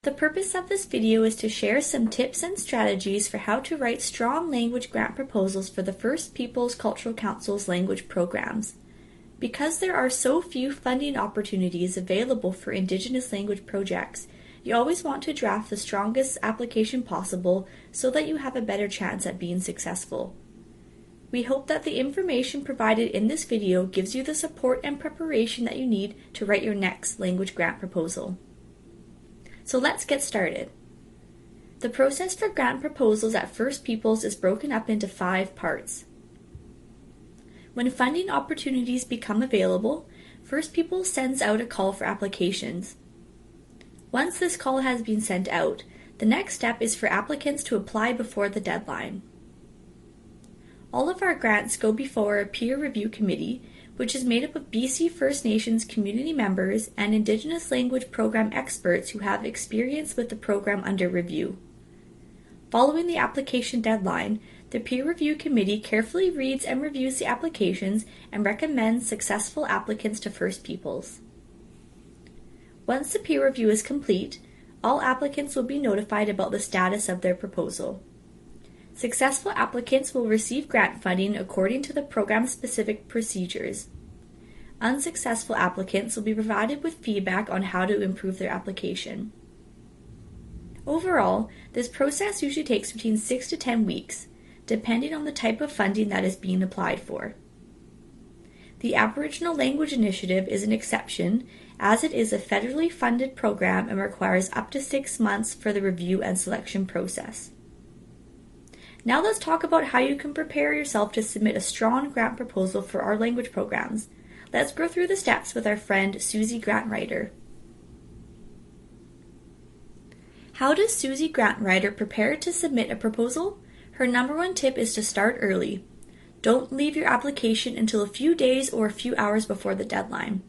The purpose of this video is to share some tips and strategies for how to write strong language grant proposals for the First Peoples Cultural Council's language programs. Because there are so few funding opportunities available for Indigenous language projects, you always want to draft the strongest application possible so that you have a better chance at being successful. We hope that the information provided in this video gives you the support and preparation that you need to write your next language grant proposal. So let's get started. The process for grant proposals at First Peoples is broken up into 5 parts. When funding opportunities become available, First Peoples sends out a call for applications. Once this call has been sent out, the next step is for applicants to apply before the deadline. All of our grants go before a peer review committee, which is made up of BC First Nations community members and Indigenous language program experts who have experience with the program under review. Following the application deadline, the peer review committee carefully reads and reviews the applications and recommends successful applicants to First Peoples. Once the peer review is complete, all applicants will be notified about the status of their proposal. Successful applicants will receive grant funding according to the program-specific procedures. Unsuccessful applicants will be provided with feedback on how to improve their application. Overall, this process usually takes between 6 to 10 weeks, depending on the type of funding that is being applied for. The Aboriginal Language Initiative is an exception, as it is a federally funded program and requires up to 6 months for the review and selection process. Now let's talk about how you can prepare yourself to submit a strong grant proposal for our language programs. Let's go through the steps with our friend Susie Grantwriter. How does Susie Grantwriter prepare to submit a proposal? Her number 1 tip is to start early. Don't leave your application until a few days or a few hours before the deadline.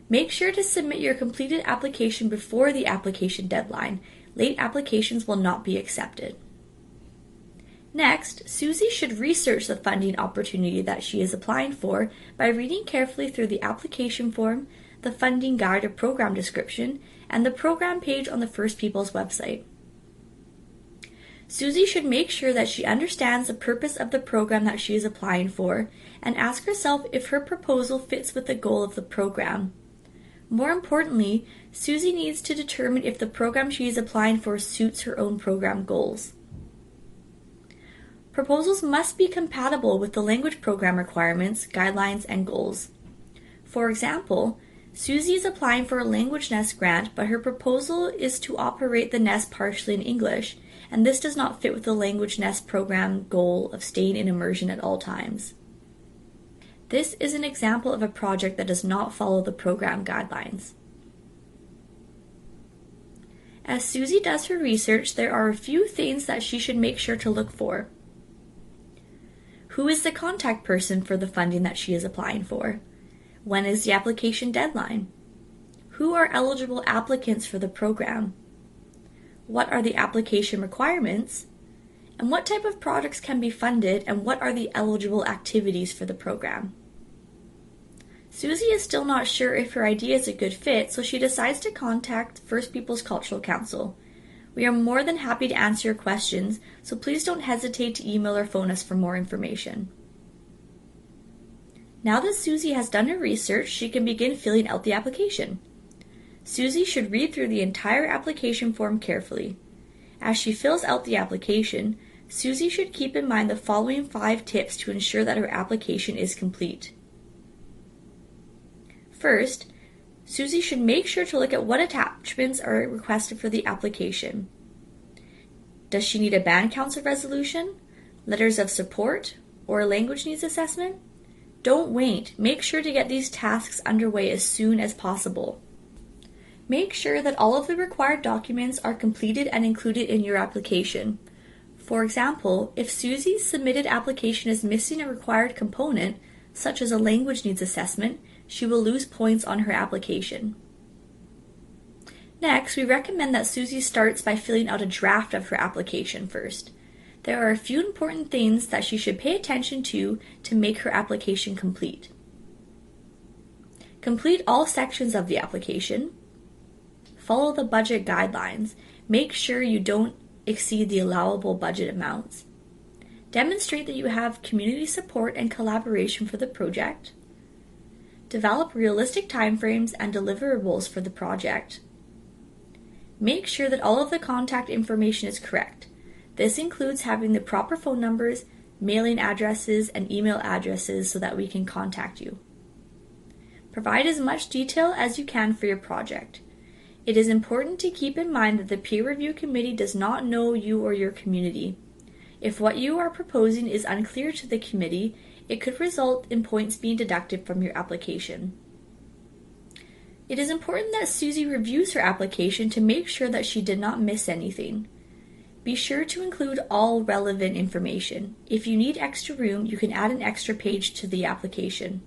Make sure to submit your completed application before the application deadline. Late applications will not be accepted. Next, Susie should research the funding opportunity that she is applying for by reading carefully through the application form, the funding guide or program description, and the program page on the First Peoples website. Susie should make sure that she understands the purpose of the program that she is applying for and ask herself if her proposal fits with the goal of the program. More importantly, Susie needs to determine if the program she is applying for suits her own program goals. Proposals must be compatible with the language program requirements, guidelines, and goals. For example, Susie is applying for a Language Nest grant, but her proposal is to operate the nest partially in English, and this does not fit with the Language Nest program goal of staying in immersion at all times. This is an example of a project that does not follow the program guidelines. As Susie does her research, there are a few things that she should make sure to look for. Who is the contact person for the funding that she is applying for? When is the application deadline? Who are eligible applicants for the program? What are the application requirements? And what type of projects can be funded, and what are the eligible activities for the program? Susie is still not sure if her idea is a good fit, so she decides to contact First Peoples Cultural Council. We are more than happy to answer your questions, so please don't hesitate to email or phone us for more information. Now that Susie has done her research, she can begin filling out the application. Susie should read through the entire application form carefully. As she fills out the application, Susie should keep in mind the following 5 tips to ensure that her application is complete. First, Susie should make sure to look at what attachments are requested for the application. Does she need a band council resolution, letters of support, or a language needs assessment? Don't wait. Make sure to get these tasks underway as soon as possible. Make sure that all of the required documents are completed and included in your application. For example, if Susie's submitted application is missing a required component, such as a language needs assessment, she will lose points on her application. Next, we recommend that Susie starts by filling out a draft of her application first. There are a few important things that she should pay attention to make her application complete. Complete all sections of the application. follow the budget guidelines. Make sure you don't exceed the allowable budget amounts. Demonstrate that you have community support and collaboration for the project. Develop realistic timeframes and deliverables for the project. Make sure that all of the contact information is correct. This includes having the proper phone numbers, mailing addresses, and email addresses so that we can contact you. Provide as much detail as you can for your project. It is important to keep in mind that the peer review committee does not know you or your community. If what you are proposing is unclear to the committee, it could result in points being deducted from your application. It is important that Susie reviews her application to make sure that she did not miss anything. Be sure to include all relevant information. If you need extra room, you can add an extra page to the application.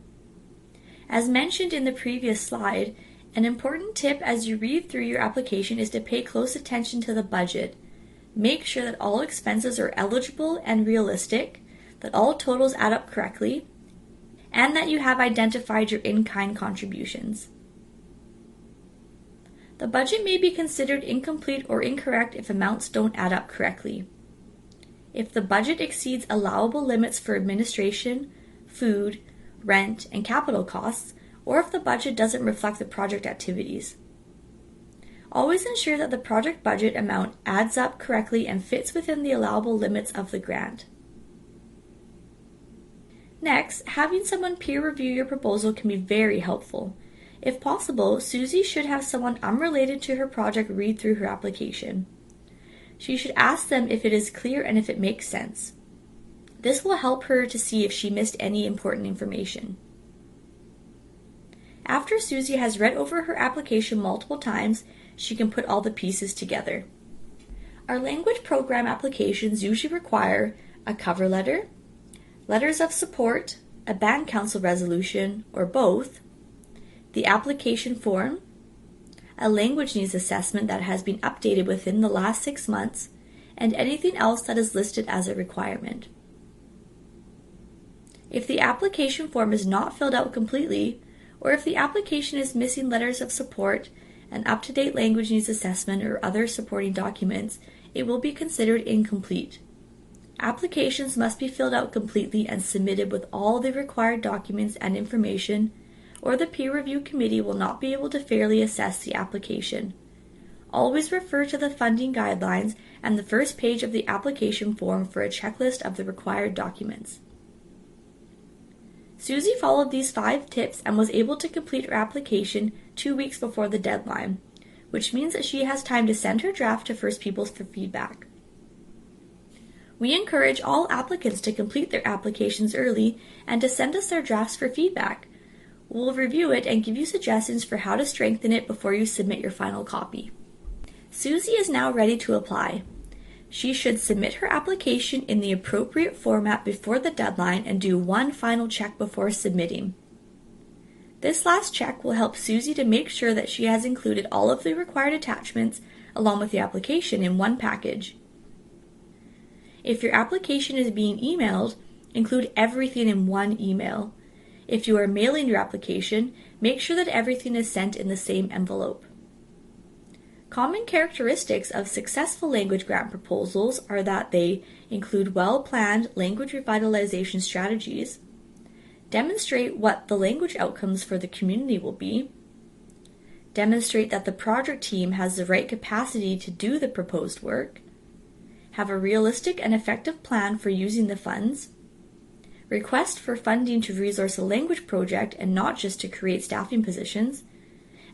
As mentioned in the previous slide, an important tip as you read through your application is to pay close attention to the budget. Make sure that all expenses are eligible and realistic, that all totals add up correctly, and that you have identified your in-kind contributions. The budget may be considered incomplete or incorrect if amounts don't add up correctly. If the budget exceeds allowable limits for administration, food, rent, and capital costs, or if the budget doesn't reflect the project activities. Always ensure that the project budget amount adds up correctly and fits within the allowable limits of the grant. Next, having someone peer review your proposal can be very helpful. If possible, Susie should have someone unrelated to her project read through her application. She should ask them if it is clear and if it makes sense. This will help her to see if she missed any important information. After Susie has read over her application multiple times, she can put all the pieces together. Our language program applications usually require a cover letter, letters of support, a band council resolution, or both, the application form, a language needs assessment that has been updated within the last 6 months, and anything else that is listed as a requirement. If the application form is not filled out completely, or if the application is missing letters of support, an up-to-date language needs assessment, or other supporting documents, it will be considered incomplete. Applications must be filled out completely and submitted with all the required documents and information, or the peer review committee will not be able to fairly assess the application. Always refer to the funding guidelines and the first page of the application form for a checklist of the required documents. Susie followed these 5 tips and was able to complete her application 2 weeks before the deadline, which means that she has time to send her draft to First Peoples for feedback. We encourage all applicants to complete their applications early and to send us their drafts for feedback. We'll review it and give you suggestions for how to strengthen it before you submit your final copy. Susie is now ready to apply. She should submit her application in the appropriate format before the deadline and do one final check before submitting. This last check will help Susie to make sure that she has included all of the required attachments along with the application in one package. If your application is being emailed, include everything in one email. If you are mailing your application, make sure that everything is sent in the same envelope. Common characteristics of successful language grant proposals are that they include well-planned language revitalization strategies, demonstrate what the language outcomes for the community will be, demonstrate that the project team has the right capacity to do the proposed work, have a realistic and effective plan for using the funds, request for funding to resource a language project and not just to create staffing positions,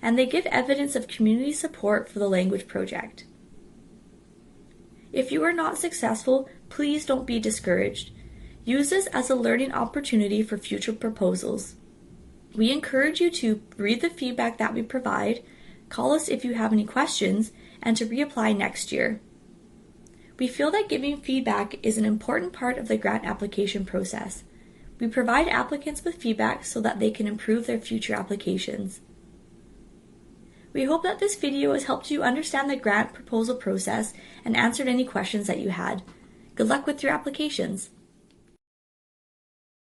and they give evidence of community support for the language project. If you are not successful, please don't be discouraged. Use this as a learning opportunity for future proposals. We encourage you to read the feedback that we provide, call us if you have any questions, and to reapply next year. We feel that giving feedback is an important part of the grant application process. We provide applicants with feedback so that they can improve their future applications. We hope that this video has helped you understand the grant proposal process and answered any questions that you had. Good luck with your applications!